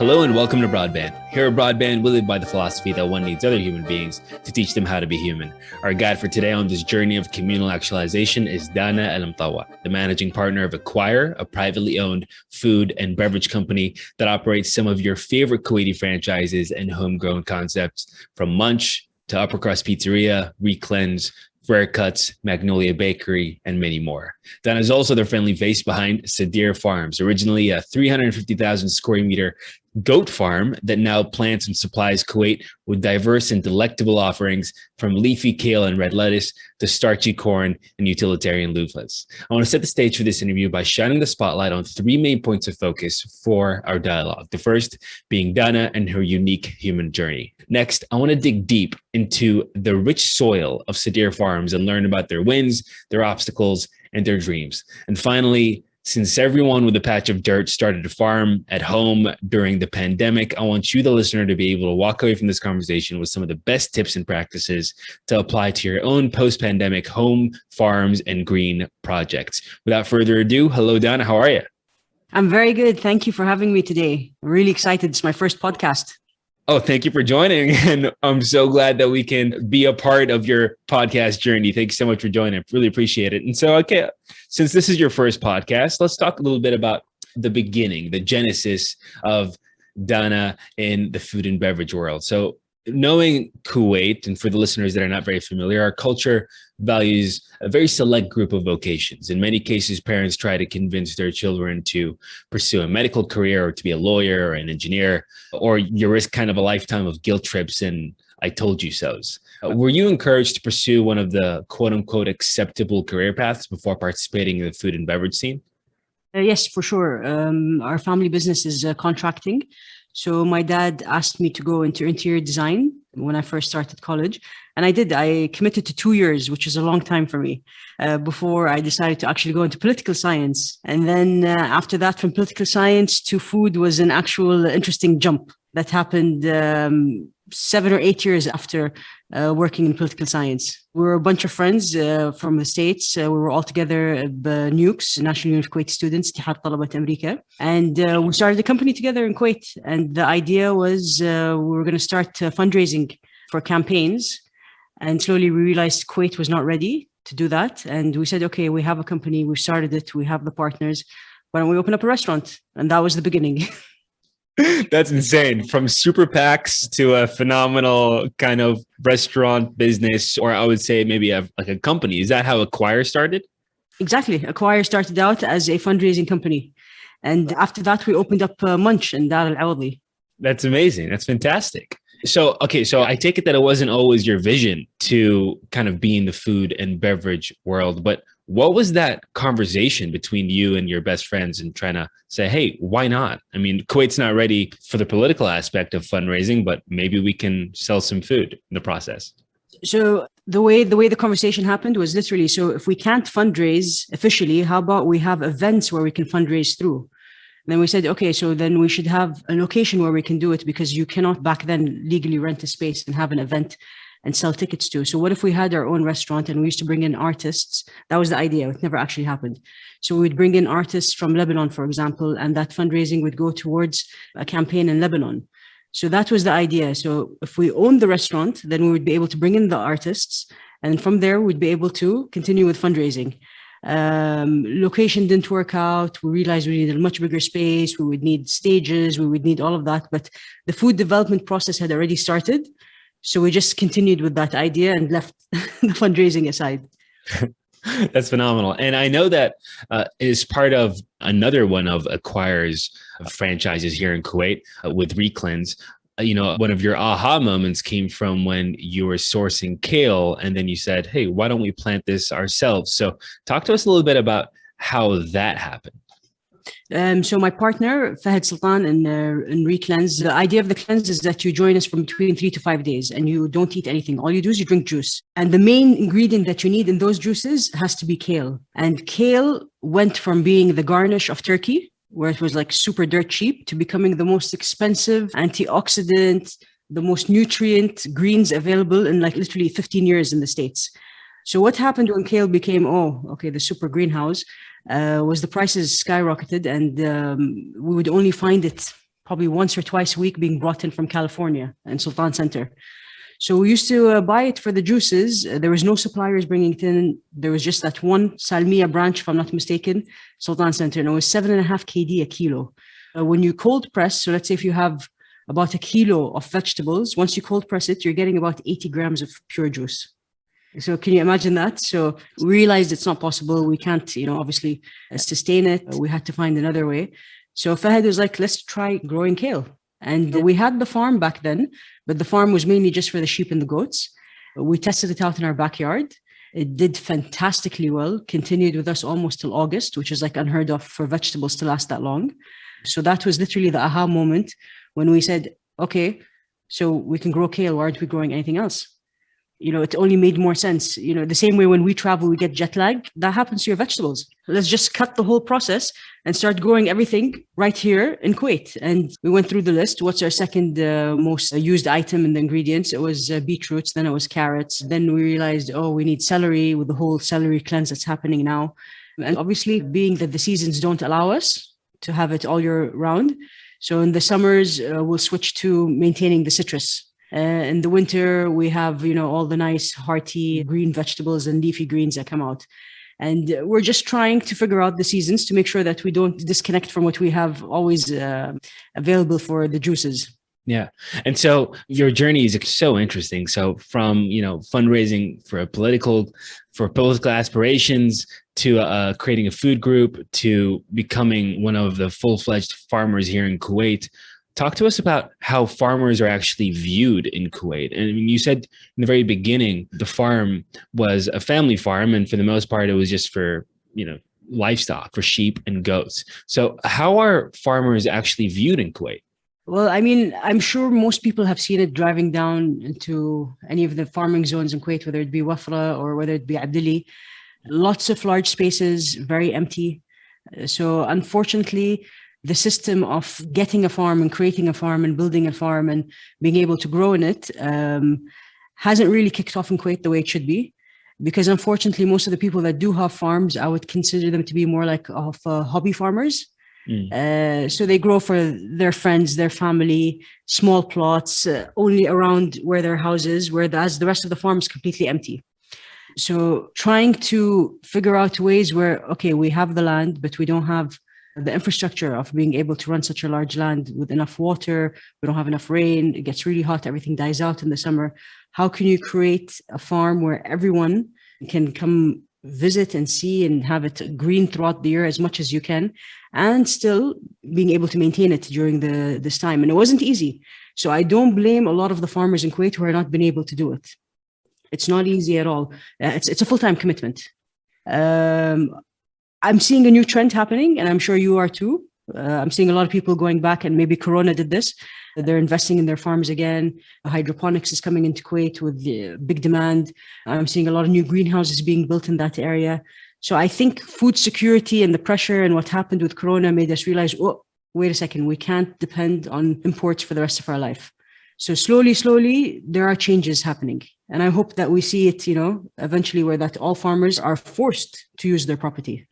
Hello and welcome to Broadband. Here at Broadband, we live by the philosophy that one needs other human beings to teach them how to be human. Our guide for today on this journey of communal actualization is Dana Al Salem, the managing partner of Acquire, a privately owned food and beverage company that operates some of your favorite Kuwaiti franchises and homegrown concepts, from Munch to Upper Crust Pizzeria, Relevance, Rare Cuts, Magnolia Bakery, and many more. Dana is also the friendly face behind Sadeer Farms, originally a 350,000 square meter goat farm that now plants and supplies Kuwait with diverse and delectable offerings, from leafy kale and red lettuce to starchy corn and utilitarian lupus. I want to set the stage for this interview by shining the spotlight on three main points of focus for our dialogue. The first being Dana and her unique human journey. Next, I want to dig deep into the rich soil of Sadeer Farms and learn about their wins, their obstacles, and their dreams. And finally, since everyone with a patch of dirt started to farm at home during the pandemic, I want you, the listener, to be able to walk away from this conversation with some of the best tips and practices to apply to your own post-pandemic home, farms, and green projects. Without further ado, hello, Dana. How are you? I'm very good. Thank you for having me today. I'm really excited. It's my first podcast. Oh, thank you for joining. And I'm so glad that we can be a part of your podcast journey. Thanks so much for joining. I really appreciate it. And so, okay, since this is your first podcast, let's talk a little bit about the beginning, the genesis of Dana in the food and beverage world. So knowing Kuwait, and for the listeners that are not very familiar, our culture values a very select group of vocations. In many cases, parents try to convince their children to pursue a medical career or to be a lawyer or an engineer, or you risk kind of a lifetime of guilt trips and I told you so's. Were you encouraged to pursue one of the quote unquote acceptable career paths before participating in the food and beverage scene? Yes, for sure. Our family business is contracting. So my dad asked me to go into interior design when I first started college. And I did. I committed to 2 years, which is a long time for me, before I decided to actually go into political science. And then after that, from political science to food was an actual interesting jump that happened 7 or 8 years after working in political science. We were a bunch of friends from the States. We were all together at NUKS, National Union of Kuwaiti Students, Ittihad Talabat America. And we started a company together in Kuwait. And the idea was we were going to start fundraising for campaigns. And slowly we realized Kuwait was not ready to do that. And we said, okay, we have a company. We started it. We have the partners. Why don't we open up a restaurant? And that was the beginning. That's insane. From super packs to a phenomenal kind of restaurant business, or I would say maybe like a company. Is that how Acquire started? Exactly. Acquire started out as a fundraising company. And after that, we opened up Munch in Dana Al Salem. That's amazing. That's fantastic. So, okay, so I take it that it wasn't always your vision to kind of be in the food and beverage world, but what was that conversation between you and your best friends and trying to say, hey, why not? I mean, Kuwait's not ready for the political aspect of fundraising, but maybe we can sell some food in the process. So the way the conversation happened was literally, so if we can't fundraise officially, how about we have events where we can fundraise through? Then we said, okay, so then we should have a location where we can do it, because you cannot back then legally rent a space and have an event and sell tickets to. So what if we had our own restaurant and we used to bring in artists? That was the idea. It never actually happened. So we'd bring in artists from Lebanon, for example, and that fundraising would go towards a campaign in Lebanon. So that was the idea. So if we owned the restaurant, then we would be able to bring in the artists. And from there, we'd be able to continue with fundraising. Location didn't work out. We realized we needed a much bigger space. We would need stages. We would need all of that. But the food development process had already started. So we just continued with that idea and left the fundraising aside. That's phenomenal. And I know that is part of another one of Acquire's franchises here in Kuwait with Relevance. One of your aha moments came from when you were sourcing kale and then you said, hey, why don't we plant this ourselves? So talk to us a little bit about how that happened. So my partner, Fahad Sultan in Relevance, the idea of the cleanse is that you join us for between 3 to 5 days and you don't eat anything. All you do is you drink juice. And the main ingredient that you need in those juices has to be kale. And kale went from being the garnish of turkey, where it was like super dirt cheap, to becoming the most expensive antioxidant, the most nutrient greens available in like literally 15 years in the States. So what happened when kale became, the super greenhouse, was the prices skyrocketed, and we would only find it probably once or twice a week being brought in from California and Sultan Center. So we used to buy it for the juices. There was no suppliers bringing it in. There was just that one Salmiya branch, if I'm not mistaken, Sultan Center, and it was 7.5 kd a kilo. When you cold press, so let's say if you have about a kilo of vegetables, once you cold press it, you're getting about 80 grams of pure juice. So can you imagine that? So we realized it's not possible. We can't, obviously sustain it. We had to find another way. So Fahad was like, let's try growing kale. And we had the farm back then, but the farm was mainly just for the sheep and the goats. We tested it out in our backyard. It did fantastically well, continued with us almost till August, which is like unheard of for vegetables to last that long. So that was literally the aha moment when we said, okay, so we can grow kale. Why aren't we growing anything else? It only made more sense. The same way when we travel, we get jet lag. That happens to your vegetables. Let's just cut the whole process and start growing everything right here in Kuwait. And we went through the list. What's our second most used item in the ingredients? It was beetroots. Then it was carrots. Then we realized, we need celery with the whole celery cleanse that's happening now. And obviously, being that the seasons don't allow us to have it all year round. So in the summers, we'll switch to maintaining the citrus. In the winter, we have, all the nice hearty green vegetables and leafy greens that come out. And we're just trying to figure out the seasons to make sure that we don't disconnect from what we have always available for the juices. Yeah. And so your journey is so interesting. So from, fundraising for political aspirations to creating a food group to becoming one of the full-fledged farmers here in Kuwait. Talk to us about how farmers are actually viewed in Kuwait. And I mean, you said in the very beginning, the farm was a family farm. And for the most part, it was just for, livestock, for sheep and goats. So how are farmers actually viewed in Kuwait? Well, I mean, I'm sure most people have seen it driving down into any of the farming zones in Kuwait, whether it be Wafra or whether it be Abdili. Lots of large spaces, very empty. So unfortunately, the system of getting a farm and creating a farm and building a farm and being able to grow in it hasn't really kicked off in Kuwait the way it should be. Because unfortunately, most of the people that do have farms, I would consider them to be more like hobby farmers. So they grow for their friends, their family, small plots, only around where their house is, whereas the rest of the farm is completely empty. So trying to figure out ways where, okay, we have the land, but we don't have the infrastructure of being able to run such a large land with enough water. We don't have enough rain. It gets really hot. Everything dies out in the summer. How can you create a farm where everyone can come visit and see and have it green throughout the year as much as you can, and still being able to maintain it during this time? And it wasn't easy. So I don't blame a lot of the farmers in Kuwait who are not been able to do it. It's not easy at all. It's a full-time commitment. I'm seeing a new trend happening, and I'm sure you are too. I'm seeing a lot of people going back, and maybe Corona did this. They're investing in their farms again. Hydroponics is coming into Kuwait with the big demand. I'm seeing a lot of new greenhouses being built in that area. So I think food security and the pressure and what happened with Corona made us realize, oh, wait a second, we can't depend on imports for the rest of our life. So slowly, there are changes happening. And I hope that we see it, eventually where that all farmers are forced to use their property.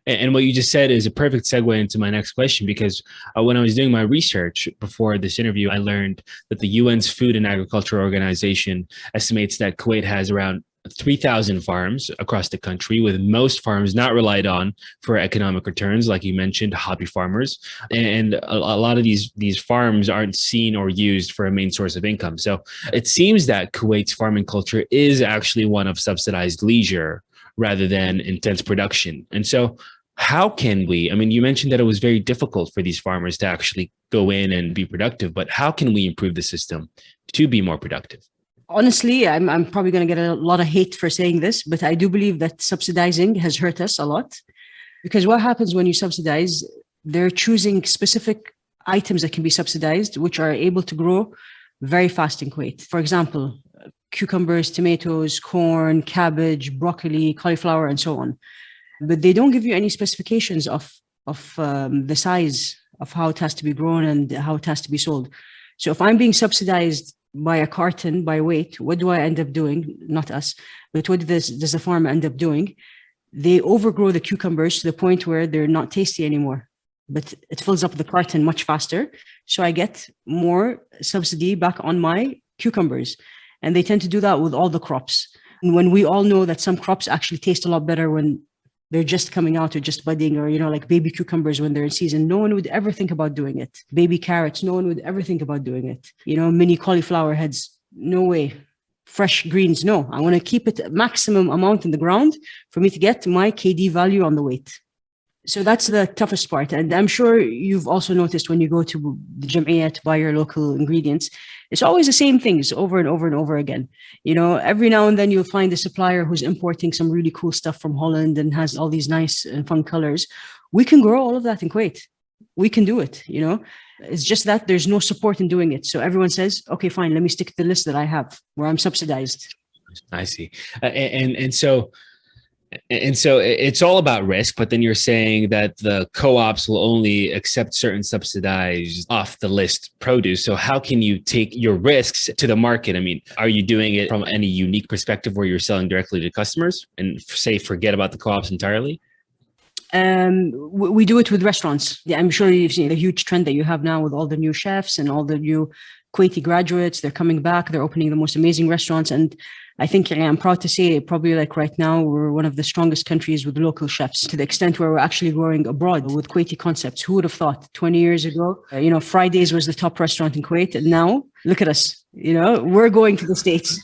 And what you just said is a perfect segue into my next question, because when I was doing my research before this interview, I learned that the UN's Food and Agriculture Organization estimates that Kuwait has around 3,000 farms across the country, with most farms not relied on for economic returns, like you mentioned, hobby farmers. And a lot of these farms aren't seen or used for a main source of income. So it seems that Kuwait's farming culture is actually one of subsidized leisure rather than intense production. And so how can we, I mean, you mentioned that it was very difficult for these farmers to actually go in and be productive, but how can we improve the system to be more productive? Honestly, I'm probably going to get a lot of hate for saying this, but I do believe that subsidizing has hurt us a lot, because what happens when you subsidize, they're choosing specific items that can be subsidized, which are able to grow very fast in Kuwait. For example, cucumbers, tomatoes, corn, cabbage, broccoli, cauliflower, and so on. But they don't give you any specifications of the size of how it has to be grown and how it has to be sold. So if I'm being subsidized by a carton by weight, what do I end up doing? Not us, but what does the farmer end up doing? They overgrow the cucumbers to the point where they're not tasty anymore. but it fills up the carton much faster. So I get more subsidy back on my cucumbers. And they tend to do that with all the crops. And when we all know that some crops actually taste a lot better when they're just coming out or just budding, or, like baby cucumbers when they're in season, no one would ever think about doing it. Baby carrots, no one would ever think about doing it. Mini cauliflower heads, no way. Fresh greens, no. I want to keep it maximum amount in the ground for me to get my KD value on the weight. So that's the toughest part. And I'm sure you've also noticed when you go to the Jam'iyah to buy your local ingredients, it's always the same things over and over and over again. Every now and then you'll find a supplier who's importing some really cool stuff from Holland and has all these nice and fun colors. We can grow all of that in Kuwait. We can do it, It's just that there's no support in doing it. So everyone says, okay, fine, let me stick to the list that I have where I'm subsidized. I see. And so it's all about risk, but then you're saying that the co-ops will only accept certain subsidized off the list produce. So how can you take your risks to the market? I mean, are you doing it from any unique perspective where you're selling directly to customers and forget about the co-ops entirely? We do it with restaurants. Yeah, I'm sure you've seen the huge trend that you have now with all the new chefs and all the new Kuwaiti graduates. They're coming back. They're opening the most amazing restaurants. And I think I'm proud to say probably like right now, we're one of the strongest countries with local chefs, to the extent where we're actually growing abroad with Kuwaiti concepts. Who would have thought 20 years ago, Fridays was the top restaurant in Kuwait. And now look at us, we're going to the States.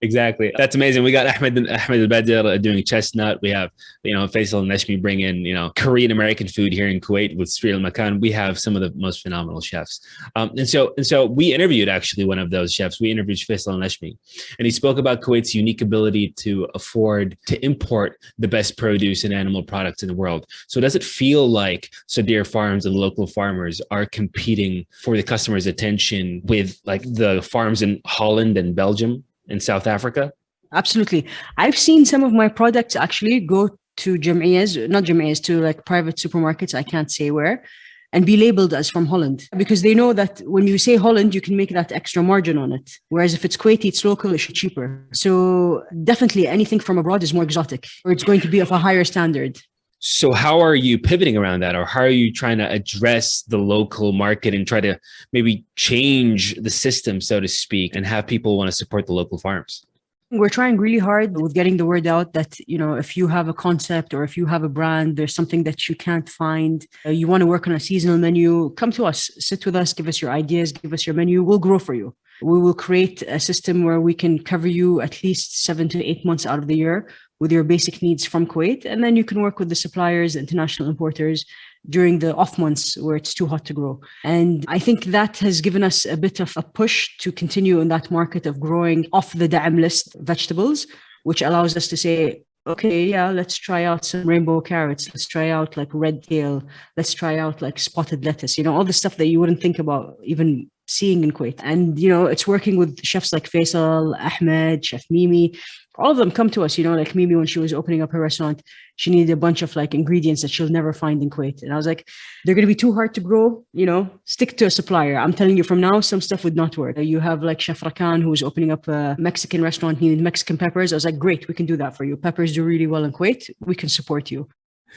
Exactly. That's amazing. We got Ahmed al-Badir doing chestnut. We have, Faisal and Nashmi bring in, Korean American food here in Kuwait with Sri al-Makan. We have some of the most phenomenal chefs. And so we interviewed actually one of those chefs. We interviewed Faisal and Nashmi, and he spoke about Kuwait's unique ability to afford to import the best produce and animal products in the world. So does it feel like Sadeer farms and local farmers are competing for the customer's attention with like the farms in Holland and Belgium in South Africa? Absolutely. I've seen some of my products actually go to not Jam'iyahs, to like private supermarkets, I can't say where, and be labeled as from Holland, because they know that when you say Holland, you can make that extra margin on it. Whereas if it's Kuwaiti, it's local, it's cheaper. So definitely anything from abroad is more exotic, or it's going to be of a higher standard. So how are you pivoting around that? Or how are you trying to address the local market and try to maybe change the system, so to speak, and have people want to support the local farms? We're trying really hard with getting the word out that, if you have a concept or if you have a brand, there's something that you can't find, you want to work on a seasonal menu, come to us, sit with us, give us your ideas, give us your menu, we'll grow for you. We will create a system where we can cover you at least 7 to 8 months out of the year with your basic needs from Kuwait. And then you can work with the suppliers, international importers during the off months where it's too hot to grow. And I think that has given us a bit of a push to continue in that market of growing off the Da'am list vegetables, which allows us to say, okay, yeah, let's try out some rainbow carrots. Let's try out like red kale. Let's try out like spotted lettuce, all the stuff that you wouldn't think about even seeing in Kuwait. And, it's working with chefs like Faisal, Ahmed, Chef Mimi. All of them come to us, like Mimi, when she was opening up her restaurant, she needed a bunch of like ingredients that she'll never find in Kuwait. And I was like, they're going to be too hard to grow, stick to a supplier. I'm telling you from now, some stuff would not work. You have like Chef Rakan, who was opening up a Mexican restaurant, needed Mexican peppers. I was like, great, we can do that for you. Peppers do really well in Kuwait. We can support you.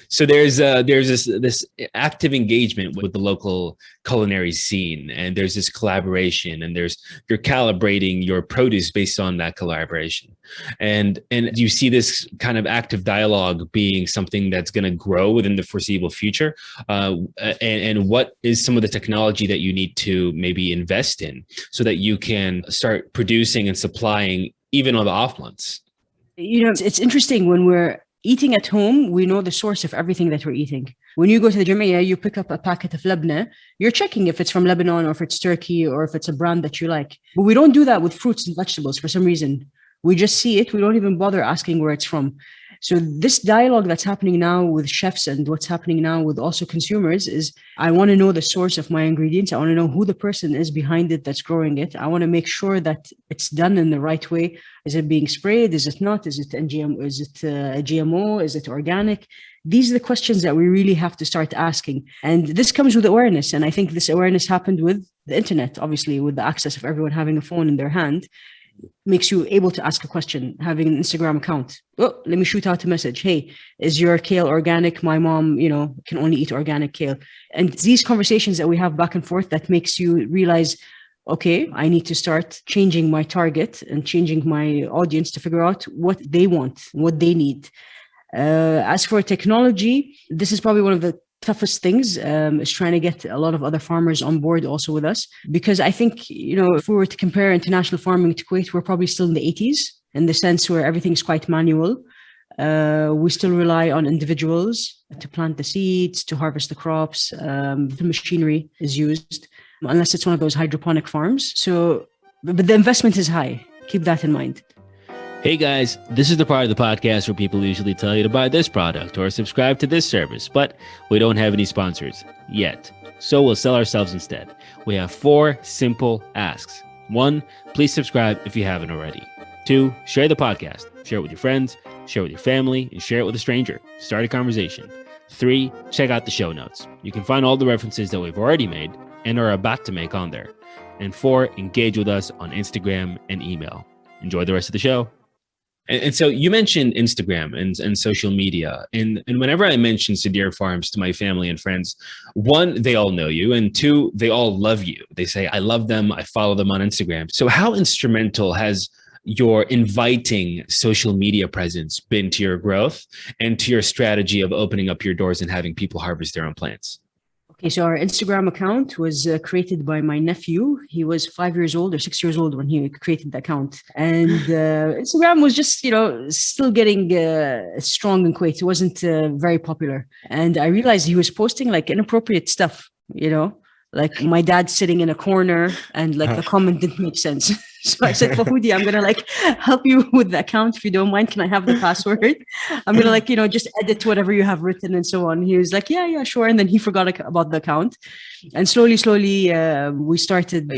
So there's this active engagement with the local culinary scene, and there's this collaboration, and you're calibrating your produce based on that collaboration. And do you see this kind of active dialogue being something that's going to grow within the foreseeable future? And what is some of the technology that you need to maybe invest in so that you can start producing and supplying even on the off months? It's interesting when we're eating at home, we know the source of everything that we're eating. When you go to the Jam'iyah, you pick up a packet of labna, you're checking if it's from Lebanon or if it's Turkey or if it's a brand that you like. But we don't do that with fruits and vegetables for some reason. We just see it. We don't even bother asking where it's from. So this dialogue that's happening now with chefs and what's happening now with also consumers is, I want to know the source of my ingredients. I want to know who the person is behind it that's growing it. I want to make sure that it's done in the right way. Is it being sprayed? Is it not? Is it NGM? Is it a GMO? Is it organic? These are the questions that we really have to start asking. And this comes with awareness. And I think this awareness happened with the internet, obviously, with the access of everyone having a phone in their hand. makes you able to ask a question, having an Instagram account. Oh, let me shoot out a message. Hey, is your kale organic? My mom, can only eat organic kale. And these conversations that we have back and forth that makes you realize, okay, I need to start changing my target and changing my audience to figure out what they want, what they need. As for technology, this is probably one of the toughest things, is trying to get a lot of other farmers on board also with us. Because I think, if we were to compare international farming to Kuwait, we're probably still in the 80s in the sense where everything's quite manual. We still rely on individuals to plant the seeds, to harvest the crops. The machinery is used, unless it's one of those hydroponic farms. So, but the investment is high. Keep that in mind. Hey guys, this is the part of the podcast where people usually tell you to buy this product or subscribe to this service, but we don't have any sponsors yet. So we'll sell ourselves instead. We have 4 simple asks. 1, please subscribe if you haven't already. 2, share the podcast. Share it with your friends, share it with your family, and share it with a stranger. Start a conversation. 3, check out the show notes. You can find all the references that we've already made and are about to make on there. And 4, engage with us on Instagram and email. Enjoy the rest of the show. And so you mentioned Instagram and social media. And whenever I mention Sadeer Farms to my family and friends, 1, they all know you. And 2, they all love you. They say, I love them. I follow them on Instagram. So how instrumental has your inviting social media presence been to your growth and to your strategy of opening up your doors and having people harvest their own plants? Okay, so our Instagram account was created by my nephew. He was 5 years old or 6 years old when he created the account. And Instagram was just, still getting strong in Kuwait. It wasn't very popular. And I realized he was posting like inappropriate stuff, like my dad sitting in a corner and like the comment didn't make sense. So I said, Fahudi, I'm going to help you with the account. If you don't mind, can I have the password? I'm going to just edit whatever you have written and so on. He was like, yeah, sure. And then he forgot about the account. And slowly, we started,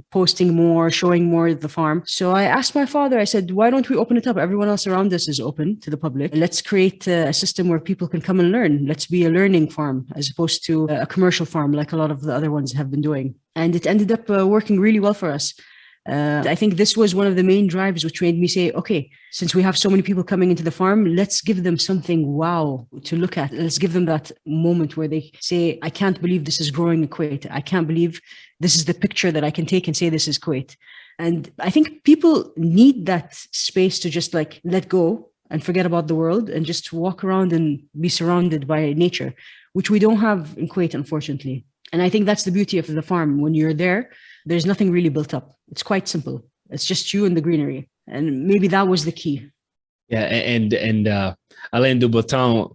posting more, showing more of the farm. So I asked my father, I said, why don't we open it up? Everyone else around us is open to the public. Let's create a system where people can come and learn. Let's be a learning farm as opposed to a commercial farm like a lot of the other ones have been doing. And it ended up working really well for us. I think this was one of the main drives which made me say, okay, since we have so many people coming into the farm, let's give them something wow to look at. Let's give them that moment where they say, I can't believe this is growing in Kuwait. I can't believe this is the picture that I can take and say this is Kuwait. And I think people need that space to just let go and forget about the world and just walk around and be surrounded by nature, which we don't have in Kuwait, unfortunately. And I think that's the beauty of the farm. When you're there, there's nothing really built up. It's quite simple. It's just you and the greenery. And maybe that was the key. Yeah. And Alain de Botton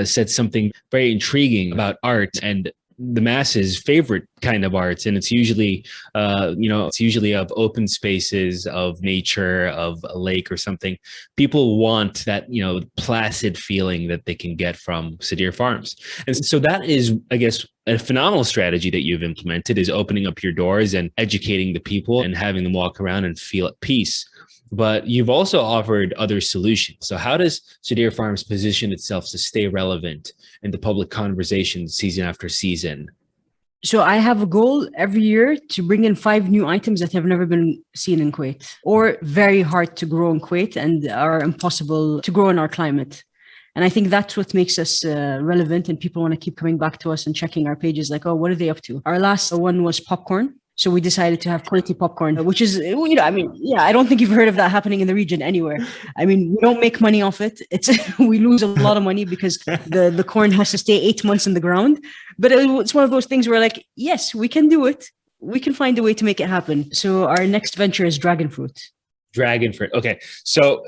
said something very intriguing about art and the masses' favorite kind of arts. And it's usually, it's usually of open spaces, of nature, of a lake or something. People want that, placid feeling that they can get from Sadeer Farms. And so that is, I guess, a phenomenal strategy that you've implemented is opening up your doors and educating the people and having them walk around and feel at peace. But you've also offered other solutions. So how does Sadeer Farms position itself to stay relevant in the public conversation season after season? So I have a goal every year to bring in 5 new items that have never been seen in Kuwait or very hard to grow in Kuwait and are impossible to grow in our climate. And I think that's what makes us relevant, and people want to keep coming back to us and checking our pages like, oh, what are they up to? Our last one was popcorn. So we decided to have quality popcorn, which is, I don't think you've heard of that happening in the region anywhere. I mean, we don't make money off it. We lose a lot of money because the corn has to stay 8 months in the ground. But it's one of those things where yes, we can do it. We can find a way to make it happen. So our next venture is dragon fruit. Dragon fruit. Okay. So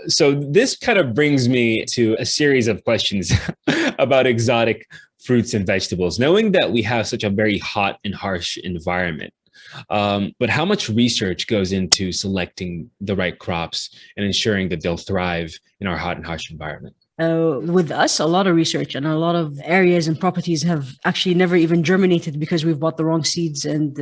this kind of brings me to a series of questions about exotic fruits and vegetables, knowing that we have such a very hot and harsh environment. But how much research goes into selecting the right crops and ensuring that they'll thrive in our hot and harsh environment? With us, a lot of research, and a lot of areas and properties have actually never even germinated because we've bought the wrong seeds and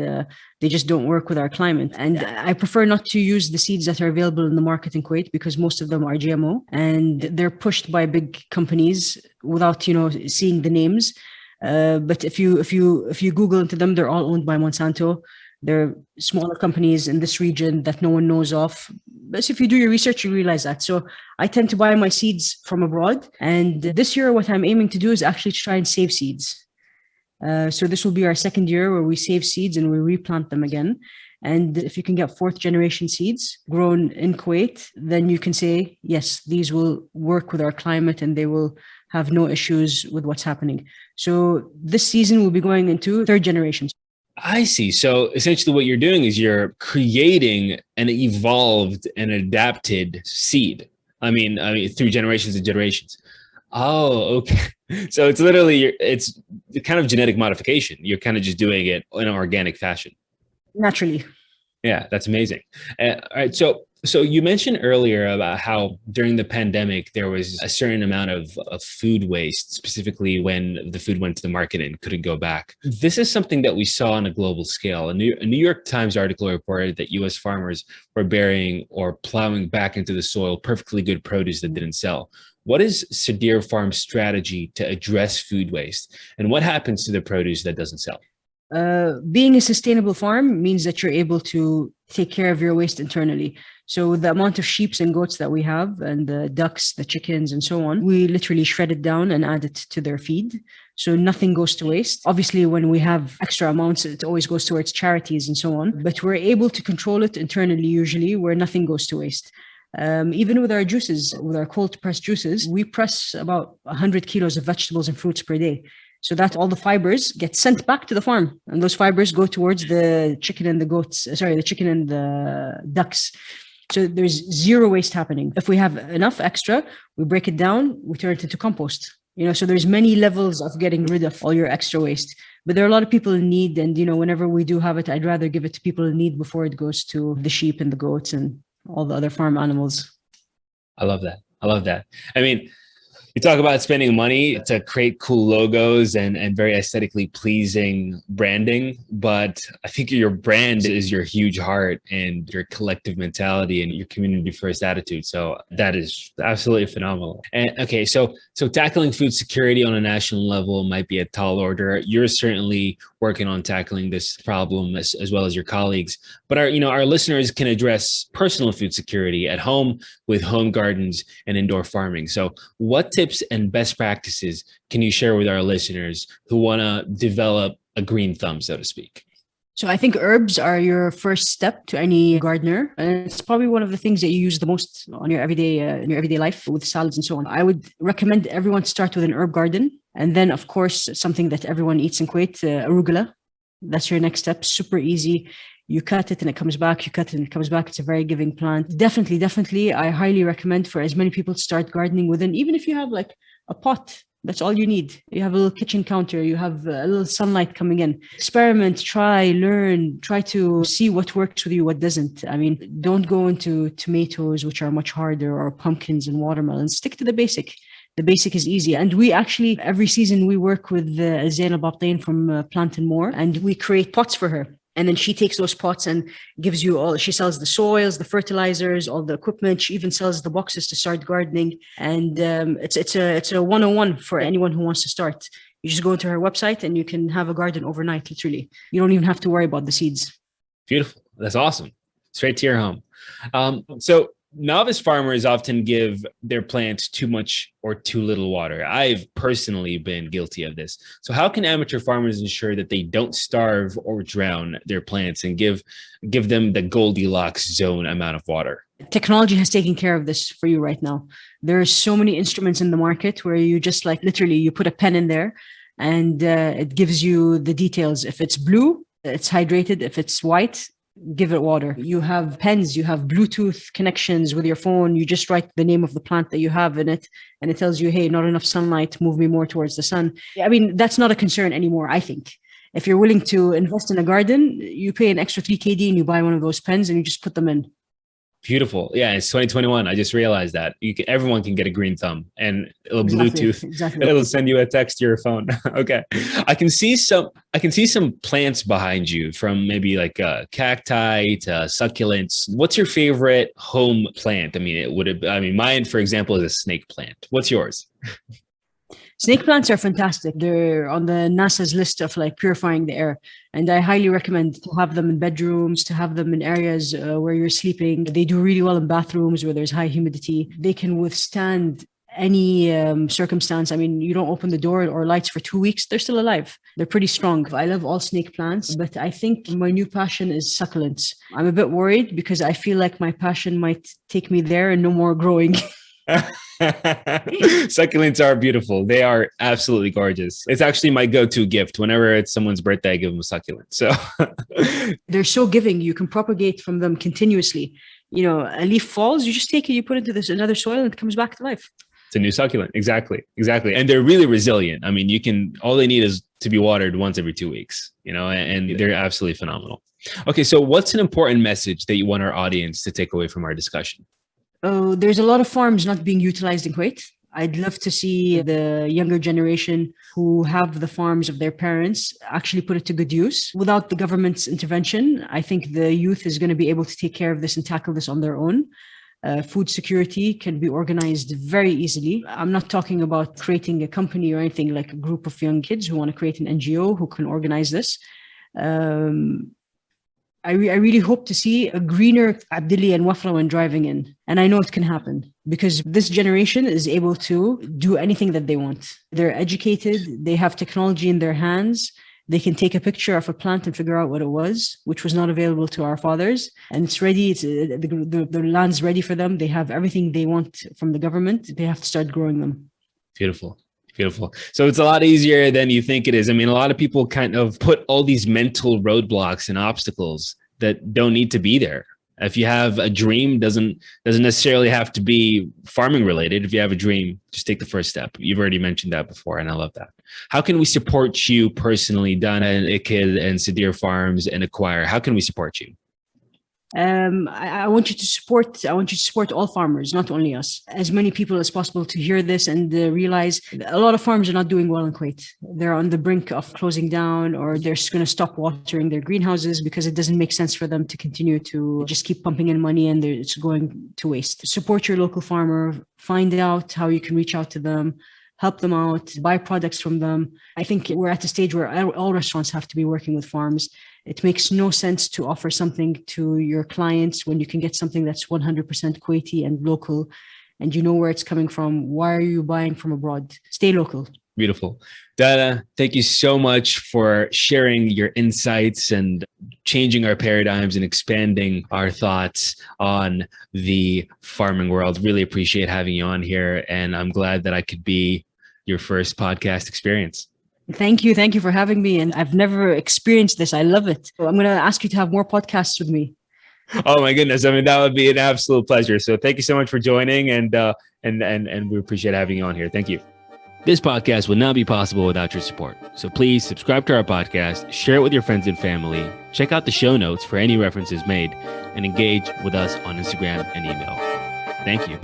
they just don't work with our climate. And I prefer not to use the seeds that are available in the market in Kuwait because most of them are GMO and they're pushed by big companies without, seeing the names. But if you Google into them, they're all owned by Monsanto. They're smaller companies in this region that no one knows of. But if you do your research, you realize that. So I tend to buy my seeds from abroad. And this year, what I'm aiming to do is actually try and save seeds. So this will be our second year where we save seeds and we replant them again. And if you can get fourth generation seeds grown in Kuwait, then you can say, yes, these will work with our climate and they will have no issues with what's happening. So this season we'll be going into third generation. I see. So essentially what you're doing is you're creating an evolved and adapted seed. I mean, through generations and generations. Oh, okay. So it's literally, it's kind of genetic modification. You're kind of just doing it in an organic fashion. Naturally. Yeah, that's amazing. All right. So you mentioned earlier about how during the pandemic, there was a certain amount of food waste, specifically when the food went to the market and couldn't go back. This is something that we saw on a global scale. A New York Times article reported that U.S. farmers were burying or plowing back into the soil perfectly good produce that didn't sell. What is Sadeer Farm's strategy to address food waste? And what happens to the produce that doesn't sell? Being a sustainable farm means that you're able to take care of your waste internally. So the amount of sheep and goats that we have and the ducks, the chickens and so on, we literally shred it down and add it to their feed. So nothing goes to waste. Obviously, when we have extra amounts, it always goes towards charities and so on. But we're able to control it internally usually where nothing goes to waste. Even with our juices, with our cold pressed juices, we press about 100 kilos of vegetables and fruits per day. So that all the fibers get sent back to the farm and those fibers go towards the chicken and the ducks. So there's zero waste happening. If we have enough extra, we break it down, we turn it into compost. So there's many levels of getting rid of all your extra waste. But there are a lot of people in need. And, whenever we do have it, I'd rather give it to people in need before it goes to the sheep and the goats and all the other farm animals. I love that. I mean, you talk about spending money to create cool logos and very aesthetically pleasing branding, but I think your brand is your huge heart and your collective mentality and your community first attitude. So that is absolutely phenomenal. And okay, so tackling food security on a national level might be a tall order. You're certainly working on tackling this problem as well as your colleagues, but our listeners can address personal food security at home with home gardens and indoor farming. So what tips and best practices can you share with our listeners who want to develop a green thumb, so to speak? So I think herbs are your first step to any gardener. And it's probably one of the things that you use the most on your everyday life with salads and so on. I would recommend everyone start with an herb garden. And then, of course, something that everyone eats in Kuwait, arugula. That's your next step. Super easy. You cut it and it comes back. You cut it and it comes back. It's a very giving plant. Definitely. I highly recommend for as many people to start gardening within, even if you have like a pot. That's all you need. You have a little kitchen counter. You have a little sunlight coming in. Experiment, try, learn, try to see what works with you, what doesn't. I mean, don't go into tomatoes, which are much harder, or pumpkins and watermelons. Stick to the basic. The basic is easy. And we actually, every season, we work with Zainab Abtain from Plant and More, and we create pots for her. And then she takes those pots and gives you she sells the soils, the fertilizers, all the equipment. She even sells the boxes to start gardening. And it's a 101 for anyone who wants to start. You just go to her website and you can have a garden overnight, literally. You don't even have to worry about the seeds. Beautiful. That's awesome. Straight to your home. So novice farmers often give their plants too much or too little water. I've personally been guilty of this. So how can amateur farmers ensure that they don't starve or drown their plants and give them the Goldilocks zone amount of water? Technology has taken care of this for you right now. There are so many instruments in the market where you just literally you put a pen in there and it gives you the details. If it's blue, it's hydrated. If it's white, give it water. You have pens, you have Bluetooth connections with your phone. You just write the name of the plant that you have in it, and it tells you, hey, not enough sunlight, move me more towards the sun. I mean, that's not a concern anymore, I think. If you're willing to invest in a garden, you pay an extra 3 KD and you buy one of those pens and you just put them in. Beautiful. Yeah, it's 2021. I just realized that everyone can get a green thumb and it'll Bluetooth. Exactly. It'll send you a text to your phone. Okay. I can see some plants behind you, from maybe like cacti to succulents. What's your favorite home plant? I mean, mine, for example, is a snake plant. What's yours? Snake plants are fantastic. They're on the NASA's list of like purifying the air. And I highly recommend to have them in bedrooms, to have them in areas where you're sleeping. They do really well in bathrooms where there's high humidity. They can withstand any circumstance. I mean, you don't open the door or lights for 2 weeks, they're still alive. They're pretty strong. I love all snake plants, but I think my new passion is succulents. I'm a bit worried because I feel like my passion might take me there and no more growing. Succulents are beautiful. They are absolutely gorgeous. It's actually my go-to gift. Whenever it's someone's birthday, I give them a succulent. So they're so giving. You can propagate from them continuously. You know, a leaf falls, you just take it, you put it into another soil and it comes back to life. It's a new succulent. Exactly. And they're really resilient. I mean, all they need is to be watered once every 2 weeks, and they're absolutely phenomenal. Okay. So what's an important message that you want our audience to take away from our discussion? Oh, there's a lot of farms not being utilized in Kuwait. I'd love to see the younger generation who have the farms of their parents actually put it to good use. Without the government's intervention, I think the youth is going to be able to take care of this and tackle this on their own. Food security can be organized very easily. I'm not talking about creating a company or anything, like a group of young kids who want to create an NGO who can organize this. I really hope to see a greener Abdili and Wafra when driving in. And I know it can happen because this generation is able to do anything that they want. They're educated. They have technology in their hands. They can take a picture of a plant and figure out what it was, which was not available to our fathers. And it's ready. The land's ready for them. They have everything they want from the government. They have to start growing them. Beautiful. So it's a lot easier than you think it is. I mean, a lot of people kind of put all these mental roadblocks and obstacles that don't need to be there. If you have a dream, doesn't necessarily have to be farming related. If you have a dream, just take the first step. You've already mentioned that before, and I love that. How can we support you personally, Dana and Ikil and Sadeer Farms and Acquire? How can we support you? I want you to support all farmers, not only us. As many people as possible to hear this and realize a lot of farms are not doing well in Kuwait. They're on the brink of closing down, or they're just going to stop watering their greenhouses because it doesn't make sense for them to continue to just keep pumping in money and it's going to waste. Support your local farmer, find out how you can reach out to them, help them out, buy products from them. I think we're at a stage where all restaurants have to be working with farms. It makes no sense to offer something to your clients when you can get something that's 100% Kuwaiti and local, and you know where it's coming from. Why are you buying from abroad? Stay local. Beautiful. Dana, thank you so much for sharing your insights and changing our paradigms and expanding our thoughts on the farming world. Really appreciate having you on here, and I'm glad that I could be your first podcast experience. Thank you. Thank you for having me. And I've never experienced this. I love it. So I'm going to ask you to have more podcasts with me. Oh my goodness. I mean, that would be an absolute pleasure. So thank you so much for joining, and we appreciate having you on here. Thank you. This podcast would not be possible without your support. So please subscribe to our podcast, share it with your friends and family, check out the show notes for any references made, and engage with us on Instagram and email. Thank you.